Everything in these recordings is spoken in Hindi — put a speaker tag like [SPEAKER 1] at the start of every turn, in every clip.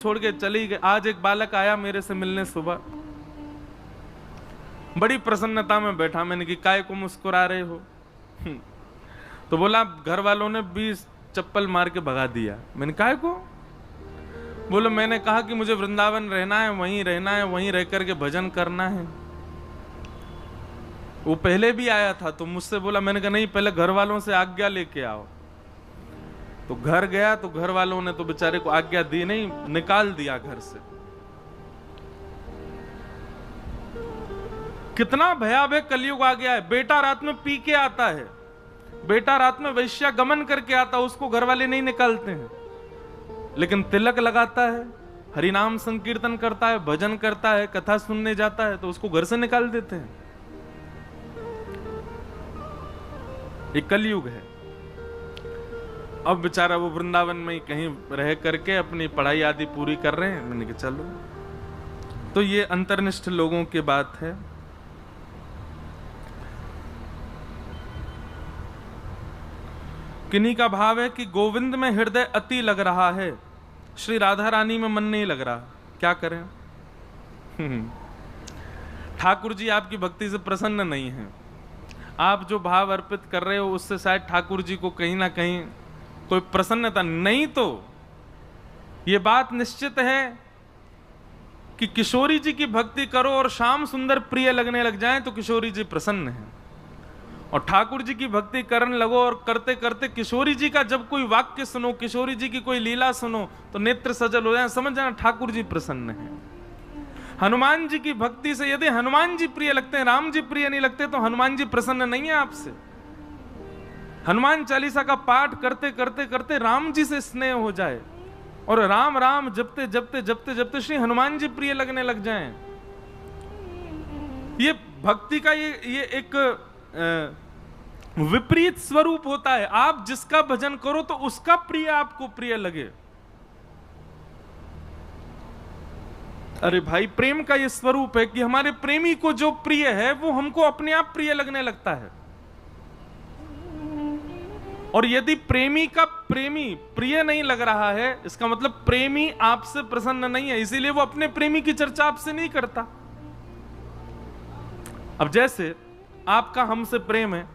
[SPEAKER 1] छोड़ के चली गई। आज एक बालक आया मेरे से मिलने सुबह, बड़ी प्रसन्नता में बैठा। मैंने कि काय को मुस्कुरा रहे हो? तो बोला घर वालों ने 20 चप्पल मार के भगा दिया। मैंने काय को? बोलो मैंने कहा कि मुझे वृंदावन रहना है, वहीं रहना है, वहीं रह करके भजन करना है। वो पहले भी आया था तो मुझसे बोला, मैंने कहा नहीं पहले घर वालों से आज्ञा लेके आओ। तो घर गया तो घर वालों ने तो बेचारे को आज्ञा दी नहीं, निकाल दिया घर से। कितना भयावह कलयुग आ गया है। बेटा रात में पी के आता है, बेटा रात में वैश्या गमन करके आता है, उसको घर वाले नहीं निकालते हैं। लेकिन तिलक लगाता है, हरिनाम संकीर्तन करता है, भजन करता है, कथा सुनने जाता है, तो उसको घर से निकाल देते हैं। ये कलयुग है। अब बेचारा वो वृंदावन में ही कहीं रह करके अपनी पढ़ाई आदि पूरी कर रहे हैं। मैंने कहा चलो, तो ये अंतर्निष्ठ लोगों की बात है। किन्हीं का भाव है कि गोविंद में हृदय अति लग रहा है, श्री राधा रानी में मन नहीं लग रहा, क्या करें? ठाकुर जी आपकी भक्ति से प्रसन्न नहीं है। आप जो भाव अर्पित कर रहे हो उससे शायद ठाकुर जी को कहीं ना कहीं कोई प्रसन्नता नहीं। तो यह बात निश्चित है कि किशोरी जी की भक्ति करो और श्याम सुंदर प्रिय लगने लग जाएं तो किशोरी जी प्रसन्न हैं। और ठाकुर जी की भक्ति करने लगो और करते करते किशोरी जी का जब कोई वाक्य सुनो, किशोरी जी की कोई लीला सुनो तो नेत्र सजल हो जाए, समझ जाना ठाकुर जी प्रसन्न हैं। हनुमान जी की भक्ति से यदि हनुमान जी प्रिय लगते हैं, राम जी प्रिय नहीं लगते, तो हनुमान जी प्रसन्न नहीं है आपसे। हनुमान चालीसा का पाठ करते करते करते राम जी से स्नेह हो जाए और राम राम जपते जपते जपते जपते श्री हनुमान जी प्रिय लगने लग जाएं। ये भक्ति का ये एक विपरीत स्वरूप होता है। आप जिसका भजन करो तो उसका प्रिय आपको प्रिय लगे। अरे भाई, प्रेम का ये स्वरूप है कि हमारे प्रेमी को जो प्रिय है वो हमको अपने आप प्रिय लगने लगता है। और यदि प्रेमी का प्रेमी प्रिय नहीं लग रहा है, इसका मतलब प्रेमी आपसे प्रसन्न नहीं है, इसीलिए वो अपने प्रेमी की चर्चा आपसे नहीं करता। अब जैसे आपका हमसे प्रेम है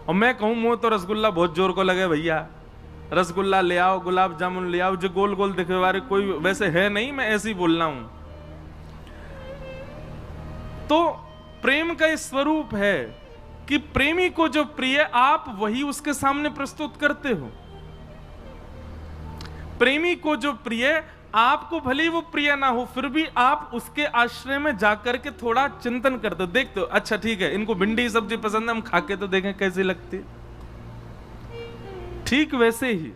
[SPEAKER 1] और मैं कहूं मुंह तो रसगुल्ला बहुत जोर को लगे, भैया रसगुल्ला ले आओ, गुलाब जामुन ले आओ, जो गोल गोल दिखे वाले कोई वैसे है नहीं, मैं ऐसे ही बोल रहा हूं। तो प्रेम का इस स्वरूप है कि प्रेमी को जो प्रिय आप वही उसके सामने प्रस्तुत करते हो। प्रेमी को जो प्रिय आपको भले वो प्रिय ना हो, फिर भी आप उसके आश्रय में जाकर के थोड़ा चिंतन करते हो, देखते हो अच्छा ठीक है इनको भिंडी सब्जी पसंद है, हम खा के तो देखें कैसी लगती। ठीक वैसे ही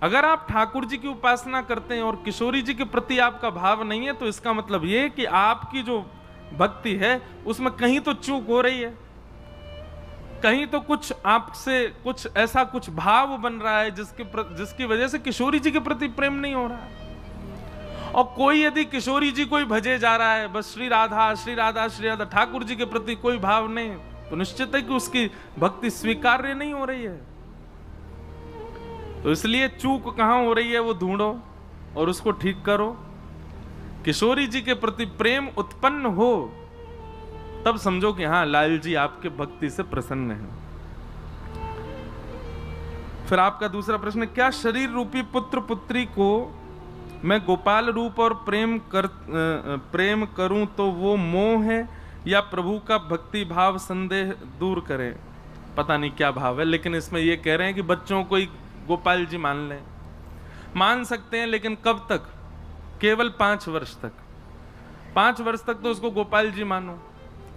[SPEAKER 1] अगर आप ठाकुर जी की उपासना करते हैं और किशोरी जी के प्रति आपका भाव नहीं है, तो इसका मतलब यह कि आपकी जो भक्ति है उसमें कहीं तो चूक हो रही है, कहीं तो कुछ आपसे कुछ ऐसा कुछ भाव बन रहा है जिसकी वजह से किशोरी जी के प्रति प्रेम नहीं हो रहा है। और कोई यदि किशोरी जी कोई भजे जा रहा है, बस श्री राधा श्री राधा श्री राधा, ठाकुर जी के प्रति कोई भाव नहीं, तो निश्चित है कि उसकी भक्ति स्वीकार्य नहीं हो रही है। तो इसलिए चूक कहां हो रही है वो ढूंढो और उसको ठीक करो। किशोरी जी के प्रति प्रेम उत्पन्न हो तब समझो कि हां लाल जी आपके भक्ति से प्रसन्न हैं। फिर आपका दूसरा प्रश्न, क्या शरीर रूपी पुत्र पुत्री को मैं गोपाल रूप और प्रेम करूं तो वो मोह है या प्रभु का भक्ति भाव संदेह दूर करे? पता नहीं क्या भाव है, लेकिन इसमें ये कह रहे हैं कि बच्चों को ही गोपाल जी मान लें। मान सकते हैं, लेकिन कब तक? केवल 5 वर्ष तक। 5 वर्ष तक तो उसको गोपाल जी मानो।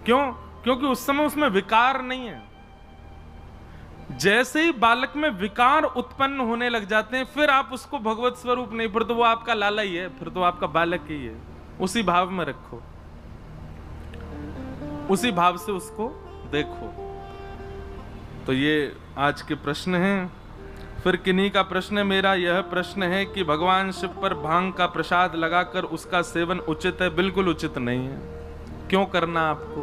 [SPEAKER 1] क्यों? क्योंकि उस समय उसमें विकार नहीं है। जैसे ही बालक में विकार उत्पन्न होने लग जाते हैं, फिर आप उसको भगवत स्वरूप नहीं, फिर तो वो आपका लाला ही है, फिर तो आपका बालक ही है। उसी भाव में रखो, उसी भाव से उसको देखो। तो ये आज के प्रश्न हैं। फिर किन्हीं का प्रश्न है, मेरा यह प्रश्न है कि भगवान शिव पर भांग का प्रसाद लगाकर उसका सेवन उचित है? बिल्कुल उचित नहीं है। क्यों करना आपको?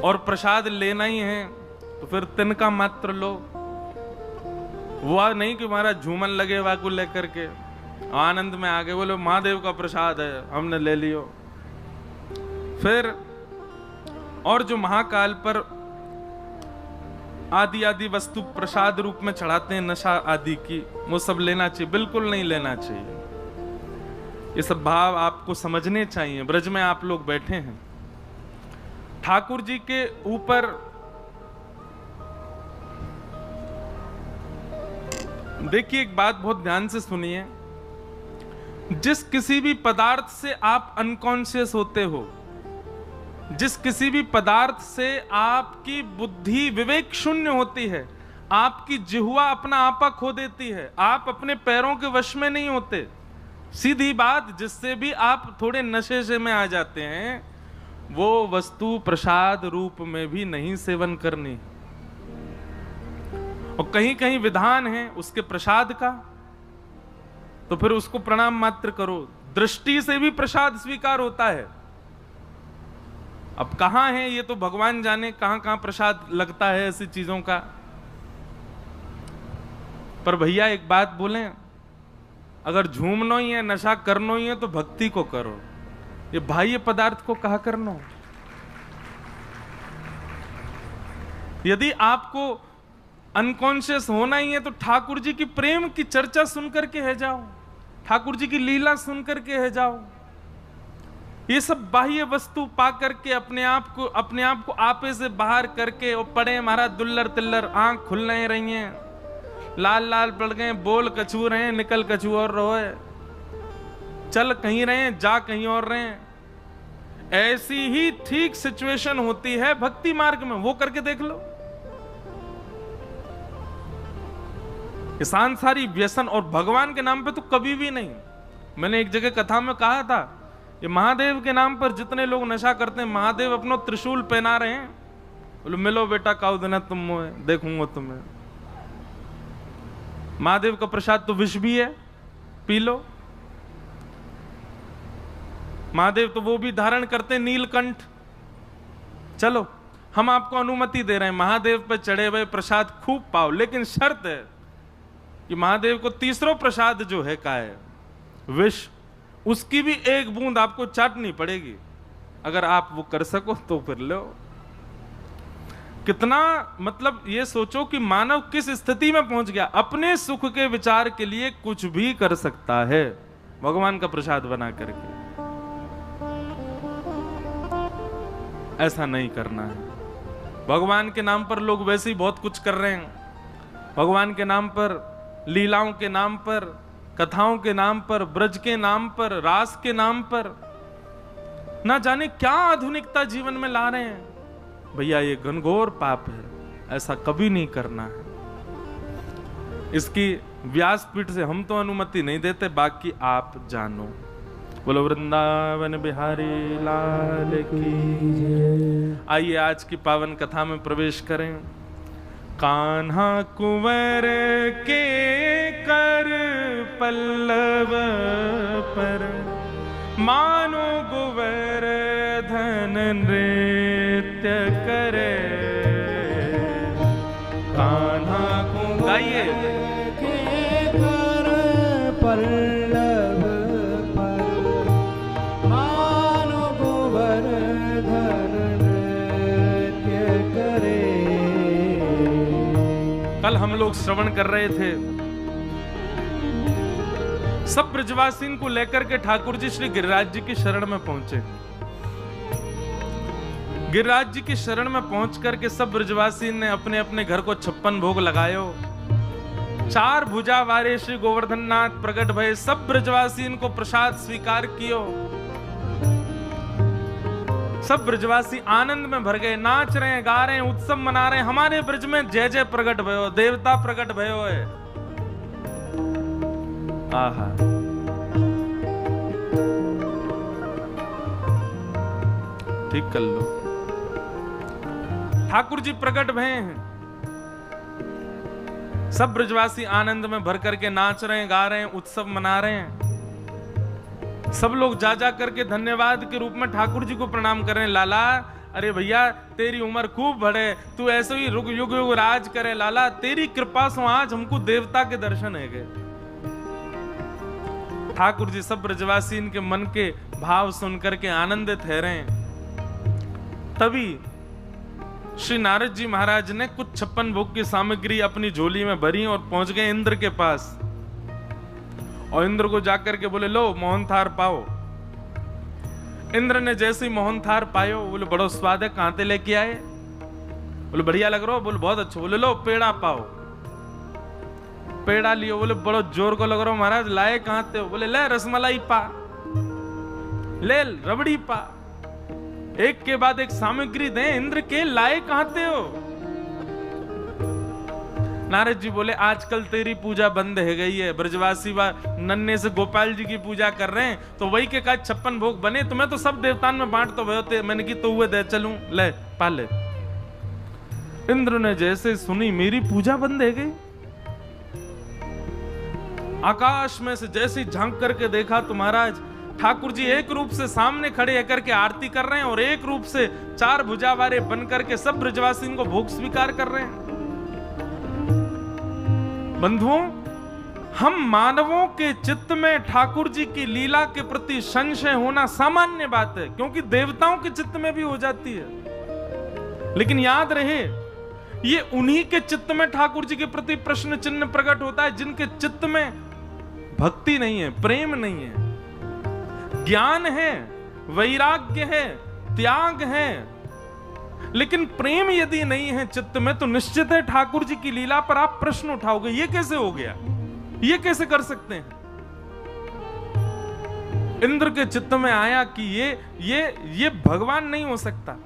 [SPEAKER 1] और प्रसाद लेना ही है तो फिर तिनका मात्र लो। वो नहीं कि हमारा झूमन लगे हुआ को लेकर के आनंद में आगे बोले महादेव का प्रसाद है हमने ले लियो। फिर और जो महाकाल पर आदि आदि वस्तु प्रसाद रूप में चढ़ाते हैं नशा आदि की, वो सब लेना चाहिए? बिल्कुल नहीं लेना चाहिए। ये सब भाव आपको समझने चाहिए। ब्रज में आप लोग बैठे हैं, ठाकुर जी के ऊपर देखिए एक बात बहुत ध्यान से सुनिए। जिस किसी भी पदार्थ से आप अनकॉन्शियस होते हो, जिस किसी भी पदार्थ से आपकी बुद्धि विवेक शून्य होती है, आपकी जिह्वा अपना आपा खो देती है, आप अपने पैरों के वश में नहीं होते, सीधी बात, जिससे भी आप थोड़े नशे से में आ जाते हैं, वो वस्तु प्रसाद रूप में भी नहीं सेवन करनी। और कहीं कहीं विधान है उसके प्रसाद का, तो फिर उसको प्रणाम मात्र करो। दृष्टि से भी प्रसाद स्वीकार होता है। अब कहां है ये तो भगवान जाने, कहां कहां प्रसाद लगता है ऐसी चीजों का। पर भैया एक बात बोलें, अगर झूमना ही है, नशा करना ही है, तो भक्ति को करो। ये बाह्य पदार्थ को कहा करना। यदि आपको अनकॉन्शियस होना ही है तो ठाकुर जी की प्रेम की चर्चा सुनकर के है जाओ, ठाकुर जी की लीला सुनकर के है जाओ। ये सब बाह्य वस्तु पा करके अपने आप को आपे से बाहर करके और पड़े महाराज दुल्लर तिल्लर, आंख खुल नहीं रही हैं, लाल लाल पड़ गए, बोल कछू रहे हैं, निकल कछू और रोए, चल कहीं रहे हैं, जा कहीं और रहे हैं। ऐसी ही ठीक सिचुएशन होती है भक्ति मार्ग में, वो करके देख लो। सांसारी व्यसन और भगवान के नाम पे तो कभी भी नहीं। मैंने एक जगह कथा में कहा था, ये महादेव के नाम पर जितने लोग नशा करते हैं, महादेव अपना त्रिशूल पहना रहे हैं, बोलो मिलो बेटा काउ देना तुम मोए, देखूंगा तुम्हें। महादेव का प्रसाद तो विष भी है, पी लो। महादेव तो वो भी धारण करते नीलकंठ। चलो हम आपको अनुमति दे रहे हैं, महादेव पे चढ़े हुए प्रसाद खूब पाओ, लेकिन शर्त है कि महादेव को तीसरा प्रसाद जो है का है विष, उसकी भी एक बूंद आपको चाटनी पड़ेगी। अगर आप वो कर सको तो फिर लो। कितना मतलब ये सोचो कि मानव किस स्थिति में पहुंच गया, अपने सुख के विचार के लिए कुछ भी कर सकता है भगवान का प्रसाद बना करके। ऐसा नहीं करना है। भगवान के नाम पर लोग वैसे ही बहुत कुछ कर रहे हैं। भगवान के नाम पर, लीलाओं के नाम पर, कथाओं के नाम पर, ब्रज के नाम पर, रास के नाम पर, ना जाने क्या आधुनिकता जीवन में ला रहे हैं। भैया ये घनघोर पाप है, ऐसा कभी नहीं करना है। इसकी व्यासपीठ से हम तो अनुमति नहीं देते, बाकी आप जानो। बोलो वृंदावन बिहारी लाल की जय। आइए आज की पावन कथा में प्रवेश करें। कान्हा कुंवर के कर पल्लव पर, मानो गोवर्धन नृत्य करे। कान्हा कुंवर गाइए
[SPEAKER 2] के कर पल्लव पर, मानो गोवर्धन नृत्य करे।
[SPEAKER 1] कल हम लोग श्रवण कर रहे थे, सब ब्रजवासियों को लेकर के ठाकुर जी श्री गिरिराज जी की शरण में पहुंचे। गिरिराज जी की शरण में पहुंच करके सब ब्रजवासी ने अपने अपने घर को 56 भोग लगायो। 4 भुजा वारे श्री गोवर्धन नाथ प्रकट भय, सब ब्रजवासियों को प्रसाद स्वीकार कियो। सब ब्रजवासी आनंद में भर गए, नाच रहे हैं, गा रहे हैं, उत्सव मना रहे हैं। हमारे ब्रज में जय जय प्रकट भयो, देवता प्रकट भयो है। आहा, ठीक कर लो। ठाकुर जी प्रकट भय हैं, सब ब्रजवासी आनंद में भर करके नाच रहे हैं, गा रहे हैं, उत्सव मना रहे हैं। सब लोग जा जा करके धन्यवाद के रूप में ठाकुर जी को प्रणाम कर रहे हैं। लाला अरे भैया तेरी उम्र खूब बढ़े, तू ऐसे ही युग युग राज करे लाला, तेरी कृपा से आज हमको देवता के दर्शन है गए। ठाकुर जी सब ब्रजवासी इनके मन के भाव सुनकर के आनंदित है रहे। तभी श्री नारद जी महाराज ने कुछ 56 भोग की सामग्री अपनी झोली में भरी और पहुंच गए इंद्र के पास, और इंद्र को जाकर के बोले लो मोहन थार पाओ। इंद्र ने जैसे ही मोहन थार पायो, बोले बड़ो स्वाद है, कहां से लेके आए? बोले बढ़िया लग रहा हो। बोले बहुत अच्छा। बोले लो पेड़ा पाओ। पेड़ा लियो। बोले बड़ो जोर को लग रहा हो महाराज, लाए कहां थे? बोले ले रसमलाई पा, ले रबड़ी पा। एक के बाद एक सामग्री दे। इंद्र के लाए कहां थे हो? नारद जी बोले आजकल तेरी पूजा बंद है गई है, ब्रजवासी नन्हे से गोपाल जी की पूजा कर रहे हैं, तो वही के का 56 भोग बने, तुम्हें तो सब देवतान में बांट तो होते। मैंने की तो हुए दे चलूं, ले पाले। इंद्र ने जैसे सुनी मेरी पूजा बंद है गई, आकाश में से जैसे झांक करके देखा तो महाराज ठाकुर जी एक रूप से सामने खड़े होकर के आरती कर रहे हैं, और एक रूप से 4 भुजा वाले बन करके सब ब्रजवासी को भोग स्वीकार कर रहे हैं। बंधुओं, हम मानवों के चित्त में ठाकुर जी की लीला के प्रति संशय होना सामान्य बात है, क्योंकि देवताओं के चित्त में भी हो जाती है। लेकिन याद रहे, ये उन्हीं के चित्त में ठाकुर जी के प्रति प्रश्न चिन्ह प्रकट होता है जिनके चित्त में भक्ति नहीं है, प्रेम नहीं है, ज्ञान है, वैराग्य है, त्याग है, लेकिन प्रेम यदि नहीं है चित्त में, तो निश्चित है ठाकुर जी की लीला पर आप प्रश्न उठाओगे, ये कैसे हो गया, ये कैसे कर सकते हैं। इंद्र के चित्त में आया कि ये भगवान नहीं हो सकता,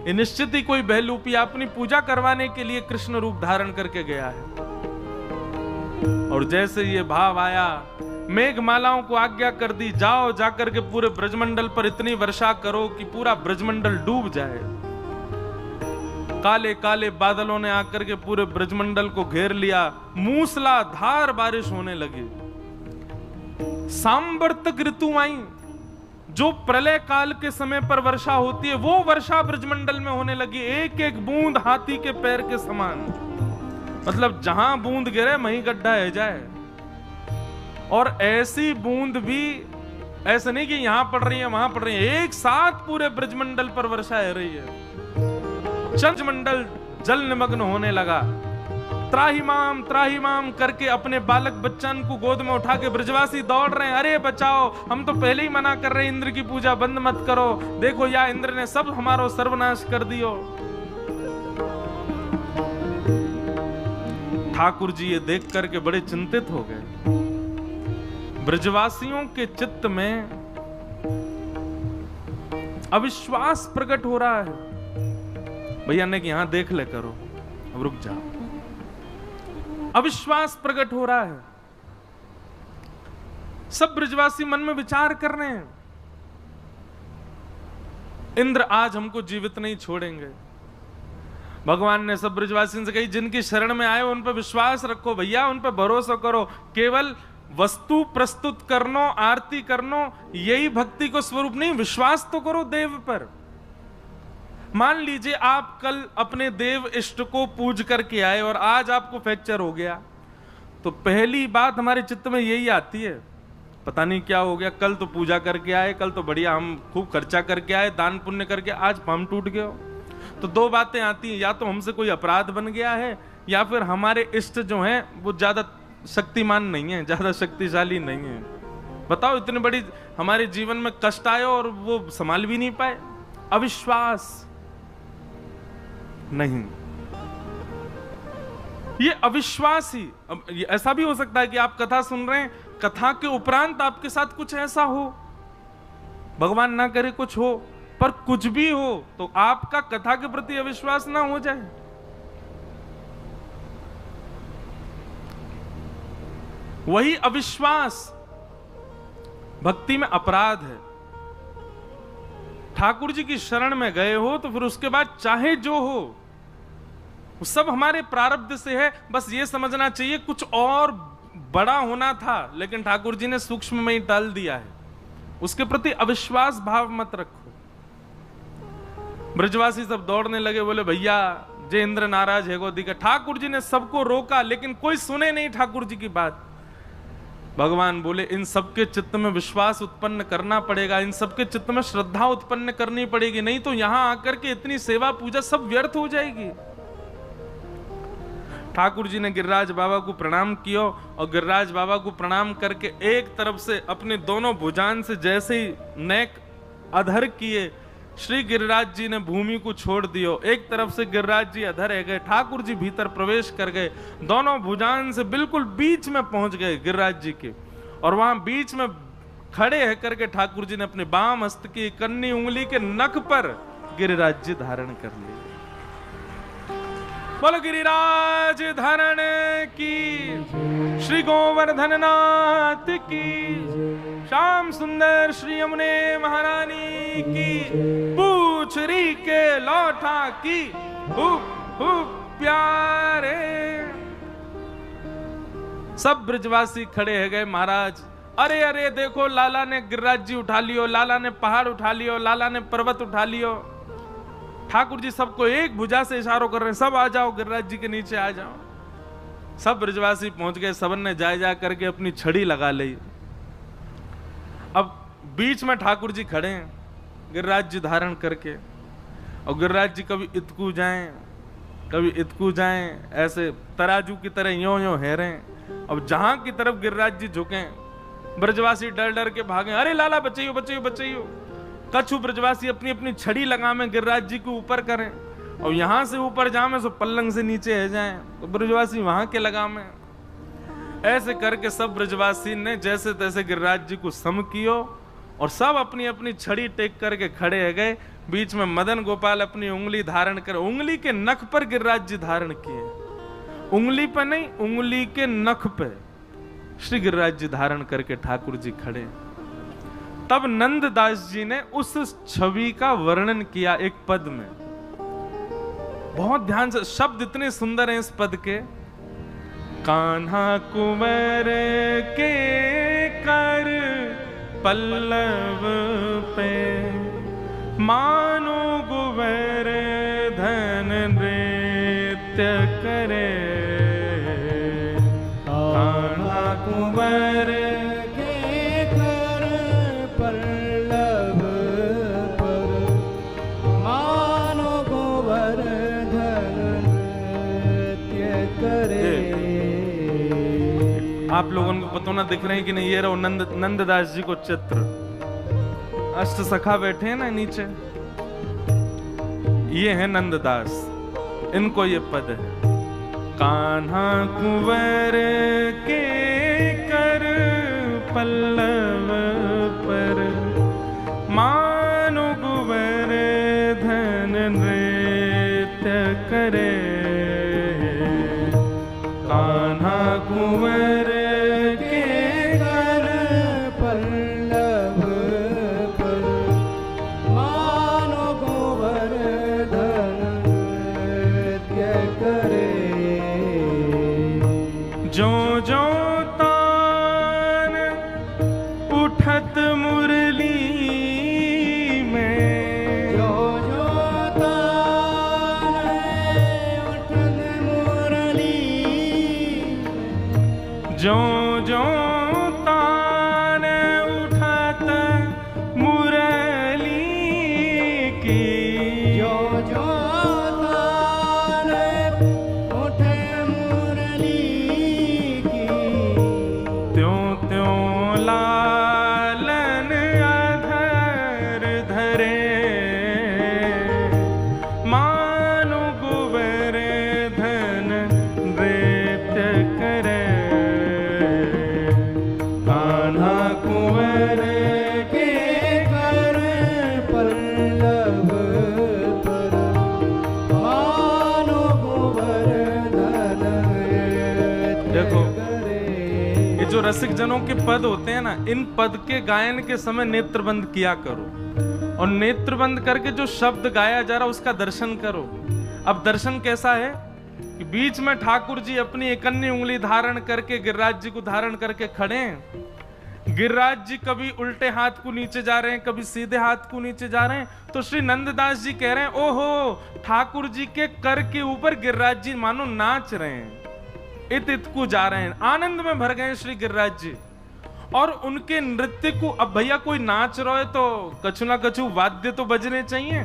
[SPEAKER 1] ये निश्चित ही कोई बहलूपिया अपनी पूजा करवाने के लिए कृष्ण रूप धारण करके गया है। और जैसे ये भाव आया, मेघमालाओं को आज्ञा कर दी, जाओ जाकर के पूरे ब्रजमंडल पर इतनी वर्षा करो कि पूरा ब्रजमंडल डूब जाए। काले काले बादलों ने आकर के पूरे ब्रजमंडल को घेर लिया, मूसलाधार बारिश होने लगी। सांवर्तक ऋतु आई, जो प्रलय काल के समय पर वर्षा होती है वो वर्षा ब्रजमंडल में होने लगी, एक एक बूंद हाथी के पैर के समान, मतलब जहां बूंद गिरे वहीं गड्ढा है जाए। और ऐसी बूंद भी ऐसे नहीं कि यहां पड़ रही है वहां पड़ रही है, एक साथ पूरे ब्रजमंडल पर वर्षा हो रही है। ब्रजमंडल जल निमग्न होने लगा। त्राहिमाम करके अपने बालक बच्चन को गोद में उठा के ब्रजवासी दौड़ रहे हैं, अरे बचाओ, हम तो पहले ही मना कर रहे हैं इंद्र की पूजा बंद मत करो, देखो या इंद्र ने सब हमारा सर्वनाश कर दियो। ठाकुर जी ये देख करके बड़े चिंतित हो गए। ब्रजवासियों के चित्त में अविश्वास प्रकट हो रहा है। भैया ने कि यहां देख ले करो, अब रुक जा। अविश्वास प्रकट हो रहा है। सब ब्रजवासी मन में विचार कर रहे हैं, इंद्र आज हमको जीवित नहीं छोड़ेंगे। भगवान ने सब ब्रजवासियों से कही, जिनकी शरण में आए उन पर विश्वास रखो भैया, उन पर भरोसा करो, केवल वस्तु प्रस्तुत करनो, आरती करनो, यही भक्ति को स्वरूप नहीं, विश्वास तो करो देव पर। मान लीजिए आप कल अपने देव इष्ट को पूज करके आए और आज आपको फ्रैक्चर हो गया, तो पहली बात हमारे चित्त में यही आती है, पता नहीं क्या हो गया, कल तो पूजा करके आए, कल तो बढ़िया हम खूब खर्चा करके आए, दान पुण्य करके, आज हम टूट गए। तो दो बातें आती हैं, या तो हमसे कोई अपराध बन गया है, या फिर हमारे इष्ट जो हैं वो ज्यादा शक्तिमान नहीं है, ज्यादा शक्तिशाली नहीं है। बताओ, इतनी बड़ी हमारे जीवन में कष्ट आए और वो संभाल भी नहीं पाए। अविश्वास नहीं, ये अविश्वास ही। अब ऐसा भी हो सकता है कि आप कथा सुन रहे हैं, कथा के उपरांत आपके साथ कुछ ऐसा हो, भगवान ना करे कुछ हो, पर कुछ भी हो तो आपका कथा के प्रति अविश्वास ना हो जाए। वही अविश्वास भक्ति में अपराध है। ठाकुर जी की शरण में गए हो तो फिर उसके बाद चाहे जो हो वो सब हमारे प्रारब्ध से है, बस ये समझना चाहिए कुछ और बड़ा होना था, लेकिन ठाकुर जी ने सूक्ष्म में ही डाल दिया है, उसके प्रति अविश्वास भाव मत रखो। ब्रजवासी सब दौड़ने लगे, बोले भैया जय इंद्र नाराज है गोदी का। ठाकुर जी ने सबको रोका लेकिन कोई सुने नहीं ठाकुर जी की बात। भगवान बोले इन सबके चित्त में विश्वास उत्पन्न करना पड़ेगा, इन सबके चित्त में श्रद्धा उत्पन्न करनी पड़ेगी, नहीं तो यहां आकर के इतनी सेवा पूजा सब व्यर्थ हो जाएगी। ठाकुर जी ने गिरिराज बाबा को प्रणाम किया और गिरिराज बाबा को प्रणाम करके एक तरफ से अपने दोनों भुजान से जैसे ही नेक अधर किए, श्री गिरिराज जी ने भूमि को छोड़ दियो। एक तरफ से गिरिराज जी अधर रह गए, ठाकुर जी भीतर प्रवेश कर गए, दोनों भुजान से बिल्कुल बीच में पहुंच गए गिरिराज जी के। और वहां बीच में खड़े है करके ठाकुर जी ने अपने बाम हस्त की कन्नी उंगली के नख पर गिरिराज जी धारण कर लिए। बोलो गिरिराज धारण की, श्री गोवर्धन नाथ की, श्याम सुंदर श्री यमुने महारानी की, पूछरी के लौठा की, हुप हुप प्यारे। सब ब्रजवासी खड़े है गए, महाराज अरे अरे देखो लाला ने गिरिराज जी उठा लियो, लाला ने पहाड़ उठा लियो, लाला ने पर्वत उठा लियो। ठाकुर जी सबको एक भुजा से इशारों कर रहे हैं, सब आ जाओ गिरिराज जी के नीचे आ जाओ। सब ब्रजवासी पहुंच गए, सबन ने जा करके अपनी छड़ी लगा ली। अब बीच में ठाकुर जी खड़े हैं गिरिराज जी धारण करके, और गिरिराज जी कभी इतकू जाएं कभी इतकू जाएं, ऐसे तराजू की तरह यों यों हेरें। अब जहां की तरफ गिरिराज जी झुकें, ब्रजवासी डर डर के भागे, अरे लाला बचाइयो बचाइयो बचाइयो। कछु ब्रजवासी अपनी अपनी छड़ी लगामे गिरिराज जी को ऊपर करें, और यहां से ऊपर जामे सो पल्लंग से नीचे है जाएं, तो ब्रजवासी वहां के लगामे। ऐसे करके सब ब्रजवासी ने जैसे तैसे गिरिराज जी को सम कियो, और सब अपनी अपनी छड़ी टेक करके खड़े है गए। बीच में मदन गोपाल अपनी उंगली धारण कर, उंगली के नख पर गिरिराज जी धारण किए, उंगली पर नहीं, उंगली के नख पे श्री गिरिराज जी धारण करके ठाकुर जी खड़े। तब नंददास जी ने उस छवि का वर्णन किया एक पद में, बहुत ध्यान से, शब्द इतने सुंदर हैं इस पद के। कान्हा कुंवर के कर पल्लव पे, मानो गुवर धन नृत्य करे। कान्हा कुंवर आप लोगों को पता ना दिख रहे हैं कि नहीं, ये रहो नंददास जी को चित्र, अष्ट सखा बैठे हैं ना नीचे, ये है नंददास, इनको ये पद है। कान्हा कुंवर के कर पल्लव पर, मानो गुवर धन नृत्य करे। कान्हा कुंवर रसिक जनों के पद होते हैं ना, इन पद के गायन के समय नेत्रबंद किया करो, और नेत्रबंद करके जो शब्द गाया जा रहा उसका दर्शन करो। अब दर्शन कैसा है कि बीच में ठाकुर जी अपनी एक अन्य उंगली धारण करके गिरिराज जी को धारण करके खड़े हैं, गिरिराज जी कभी उल्टे हाथ को नीचे जा रहे हैं, कभी सीधे हाथ को नीचे जा रहे हैं। तो श्री नंददास जी कह रहे हैं, ओहो, ठाकुर जी के कर के ऊपर गिरिराज जी मानो नाच रहे हैं, इत इत को जा रहे हैं, आनंद में भर गए श्री गिरिराज जी। और उनके नृत्य को, अब भैया कोई नाच रहा है तो कछु ना कछु वाद्य तो बजने चाहिए।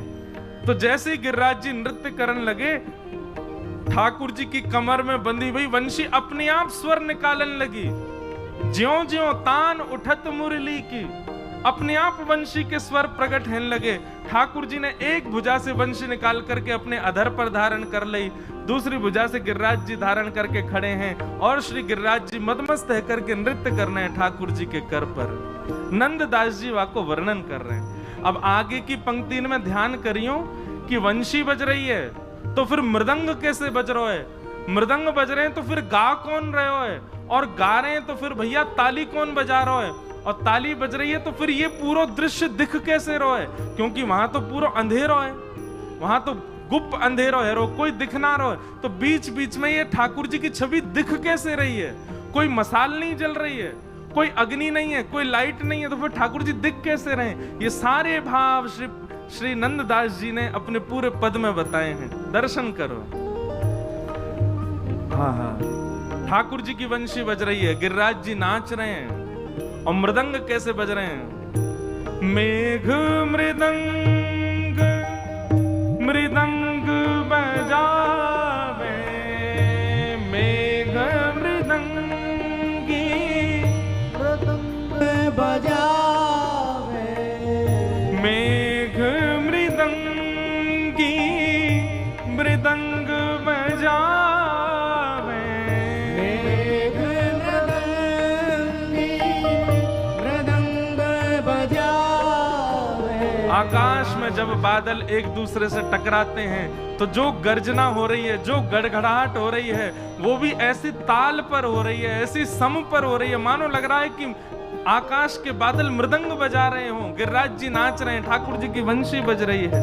[SPEAKER 1] तो जैसे ही गिरिराज जी नृत्य करने लगे, ठाकुर जी की कमर में बंधी हुई वंशी अपने आप स्वर निकालने लगी। ज्यों ज्यों तान उठत मुरली की, अपने आप वंशी के स्वर प्रकट होने लगे। ठाकुर जी ने एक भुजा से वंशी निकाल करके अपने अधर पर धारण कर ली, दूसरी भुजा से गिरिराज जी धारण करके खड़े हैं और श्री गिरिराज जी मदमस्त है करके नृत्य कर रहे हैं ठाकुर जी के कर पर। नंददास जी वाको वर्णन कर रहे हैं। अब आगे की पंक्ति में ध्यान करियो कि वंशी बज रही है तो फिर मृदंग कैसे बज रहा है, मृदंग बज रहे हैं तो फिर गा कौन रहे हो है, और गा रहे हैं तो फिर भैया ताली कौन बजा रहा है, और ताली बज रही है तो फिर ये पूरा दृश्य दिख कैसे रहा है, क्योंकि वहां तो पूरा अंधेरा है, वहां तो गुप्त अंधेरा है, कोई दिख ना रहा है। तो बीच बीच में ये ठाकुर जी की छवि दिख कैसे रही है, कोई मसाल नहीं जल रही है, कोई अग्नि नहीं है, कोई लाइट नहीं है, तो फिर ठाकुर जी दिख कैसे रहे। ये सारे भाव श्री नंददास जी ने अपने पूरे पद में बताए हैं, दर्शन करो। हाँ हाँ, ठाकुर जी की वंशी बज रही है, गिरिराज जी नाच रहे हैं, और मृदंग कैसे बज रहे हैं, मेघ मृदंग मृदंग बजावे, मेघ मृदंगी
[SPEAKER 2] मृदंग बजावे,
[SPEAKER 1] मेघ मृदंगी मृदंग बजावे,
[SPEAKER 2] मेघ मृदंगी मृदंग बजावे।
[SPEAKER 1] आकाश में जब बादल एक दूसरे से टकराते हैं तो जो गर्जना हो रही है, जो गड़गड़ाहट हो रही है, वो भी ऐसी ताल पर हो रही है, ऐसी सम पर हो रही है, मानो लग रहा है कि आकाश के बादल मृदंग बजा रहे हों, गिरिराज जी नाच रहे हैं, ठाकुर जी की वंशी बज रही है।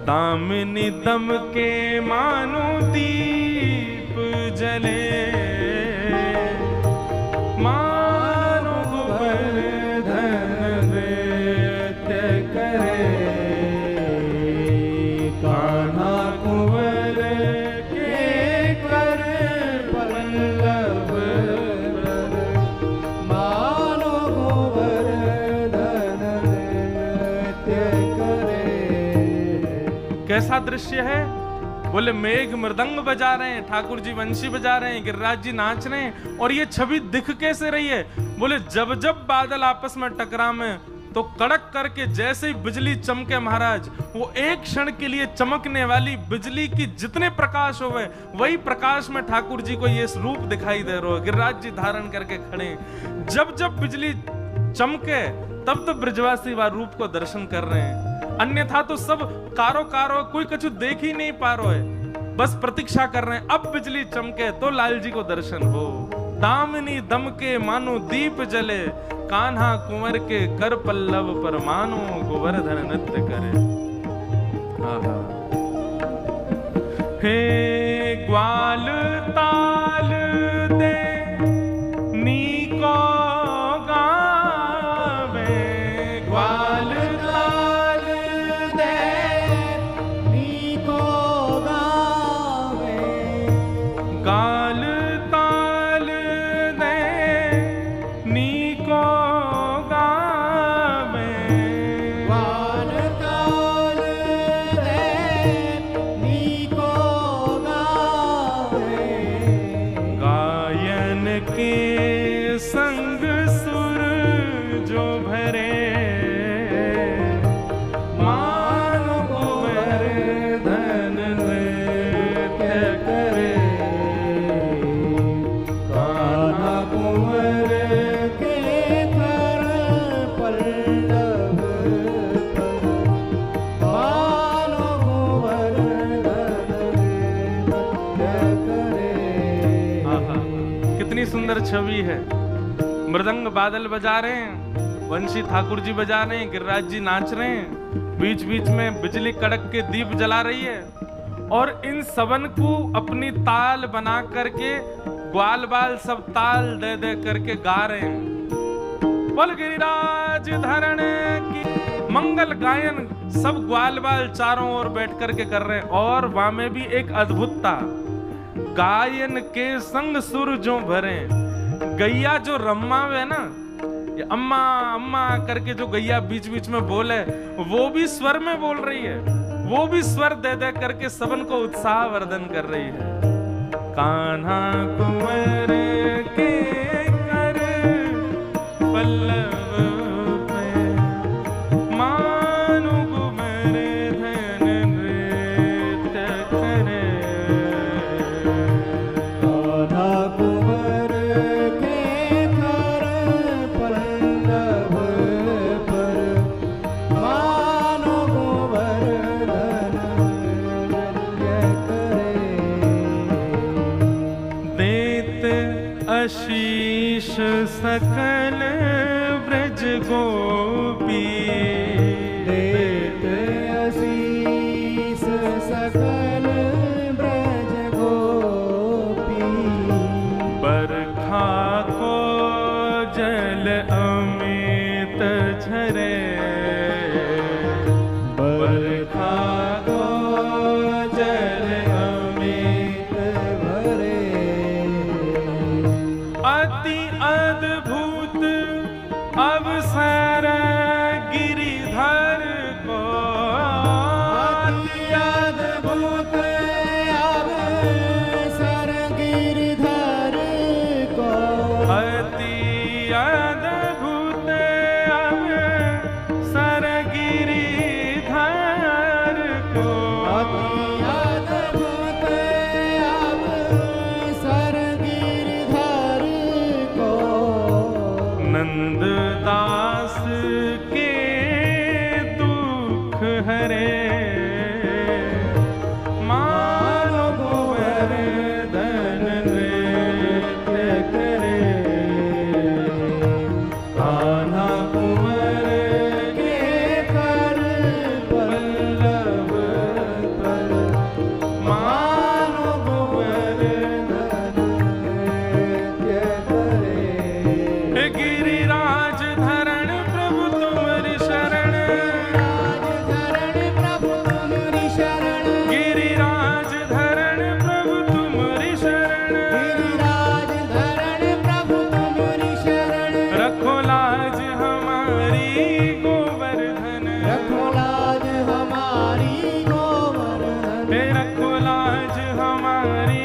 [SPEAKER 1] दामिनी दम के मानो दीप जले, मानो गोवर्धन नृत्य करे,
[SPEAKER 2] कान्हा कुंवर के कर पल्लव पर, मानो गोवर्धन नृत्य करे।
[SPEAKER 1] कैसा दृश्य है, बोले मेघ मृदंग बजा रहे हैं, ठाकुर जी वंशी बजा रहे हैं, गिरिराज जी नाच रहे हैं, और ये छवि दिख कैसे रही है, बोले जब जब बादल आपस में टकरा में तो कड़क करके जैसे ही बिजली चमके महाराज, वो एक क्षण के लिए चमकने वाली बिजली की जितने प्रकाश हो गए, वही प्रकाश में ठाकुर जी को ये रूप दिखाई दे रहा है, गिरिराज जी धारण करके खड़े हैं। जब जब बिजली चमके तब तो ब्रजवासी वह रूप को दर्शन कर रहे हैं, अन्यथा तो सब कारो कारो कोई कछु देख ही नहीं पा रहा है, बस प्रतीक्षा कर रहे हैं अब बिजली चमके तो लाल जी को दर्शन हो। दामिनी दम के मानो दीप जले, कान्हा कुंवर के कर पल्लव पर मानो गोवर्धन नृत्य करे। आहा। हे ग्वाल ताल दे नीको गावे, ग्वाल
[SPEAKER 2] ताल दे नीको गावे,
[SPEAKER 1] गाल ताल दे नीको गावे,
[SPEAKER 2] ग्वाल ताल दे नीको गावे।
[SPEAKER 1] गायन के संग सुर जो भरे, मानो गोवर्धन नृत्य करे,
[SPEAKER 2] कान्हा कुंवर के कर पल्लव पर, मानो गोवर्धन नृत्य करे।
[SPEAKER 1] आहा, कितनी सुंदर छवि है। मृदंग बादल बजा रहे हैं, वंशी ठाकुर जी बजा रहे हैं, गिरिराज जी नाच रहे हैं, बीच बीच में बिजली कड़क के दीप जला रही है, और इन सबन को अपनी ताल बना करके ग्वाल बाल सब ताल दे दे करके गा रहे हैं। बोल गिरिराज धरण की। मंगल गायन सब ग्वाल बाल चारों ओर बैठ करके कर रहे हैं, और वहां में भी एक अद्भुतता, गायन के संग सुर जो भरे। गैया जो रमावे ना, ये अम्मा अम्मा करके जो गैया बीच बीच में बोले, वो भी स्वर में बोल रही है, वो भी स्वर दे दे करके सबन को उत्साह वर्धन कर रही है। कान्हा कुंवर के कर पल्लव पे, मानो कुंवर धन नृत्य करे।
[SPEAKER 2] कान्हा कुंवर के कर पल्लव पर, मानो कुंवर धन नृत्य करे।
[SPEAKER 1] देत आशीष सकल ब्रज गोपी,
[SPEAKER 2] देत आशीष सकल ब्रज गोपी,
[SPEAKER 1] बरखा को जल अमित झरे।
[SPEAKER 2] बरखा को जल अमित भरे।
[SPEAKER 1] अति अद्भुत अवसर गिरिधर को,
[SPEAKER 2] अति अद्भुत अवसर गिरधर को,
[SPEAKER 1] अति अद्भुत अवसर गिरिधर को।
[SPEAKER 2] अति अद्भुत अवसर गिरधर को।
[SPEAKER 1] नंद दास के दुख हरे, मानो कुंवर धन नृत्य करे।
[SPEAKER 2] कान्हा कुंवर के कर पल्लव पर,
[SPEAKER 1] मानो कुंवर
[SPEAKER 2] नृत्य करे।
[SPEAKER 1] गिरिराज धरण प्रभु तुम्हारी शरण।
[SPEAKER 2] गिरिराज धरण प्रभु तुम्हारी शरण।
[SPEAKER 1] गिरिराज धरण प्रभु तुम्हारी शरण।
[SPEAKER 2] गिरिराज धरण प्रभु तुम्हारी शरण।
[SPEAKER 1] रखो लाज हमारी गोवर्धन।
[SPEAKER 2] रखो लाज हमारी गोवर्धन।
[SPEAKER 1] हे रखो लाज हमारी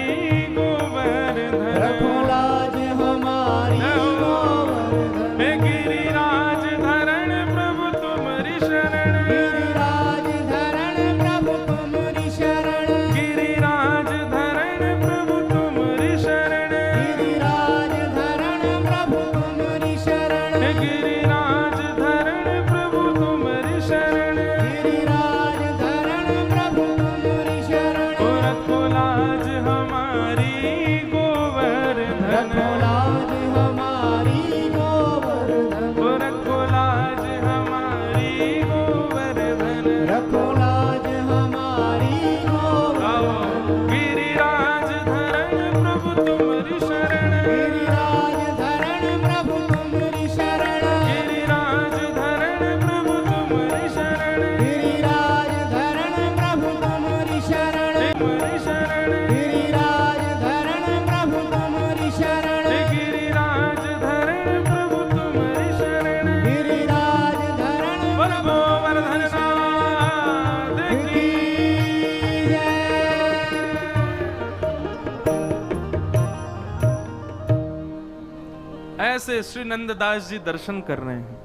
[SPEAKER 1] गोवर्धन।
[SPEAKER 2] रखो लाज हमारी गोवर्धन।
[SPEAKER 1] हे गिरिराज धरण प्रभु तुम्हारी शरण।
[SPEAKER 2] गिरिराज धरण प्रभु तुम्हारी शरण।
[SPEAKER 1] गिरिराज धरण प्रभु तुम्हारी शरण।
[SPEAKER 2] गिरिराज धरण प्रभु तुम्हारी शरण।
[SPEAKER 1] हे गिरिराज धरण प्रभु तुम्हारी शरण।
[SPEAKER 2] गिरिराज धरण प्रभु तुम्हारी शरण।
[SPEAKER 1] ओ रखो लाज हमारी गोवर्धन।
[SPEAKER 2] रखो लाज हमारी गोवर्धन।
[SPEAKER 1] ओ रखो लाज हमारी गोवर्धन।
[SPEAKER 2] रखो लाज हमारी गोवर्धन।
[SPEAKER 1] आओ गिरिराज धरण प्रभु तुम्हारी शरण।
[SPEAKER 2] गिरिराज धरण प्रभु तुम्हारी शरण।
[SPEAKER 1] गिरिराज धरण प्रभु तुम्हारी शरण।
[SPEAKER 2] गिरिराज धरण प्रभु तुम्हारी शरण।
[SPEAKER 1] तुम्हारी शरण।
[SPEAKER 2] गिरिराज धरण प्रभु तुम्हारी शरण।
[SPEAKER 1] गिरिराज धरण प्रभु तुम्हारी शरण।
[SPEAKER 2] गिरिराज धरण
[SPEAKER 1] बोल गोवर्धन नाथ की।
[SPEAKER 2] की जय।
[SPEAKER 1] ऐसे श्री नंददास जी दर्शन कर रहे हैं।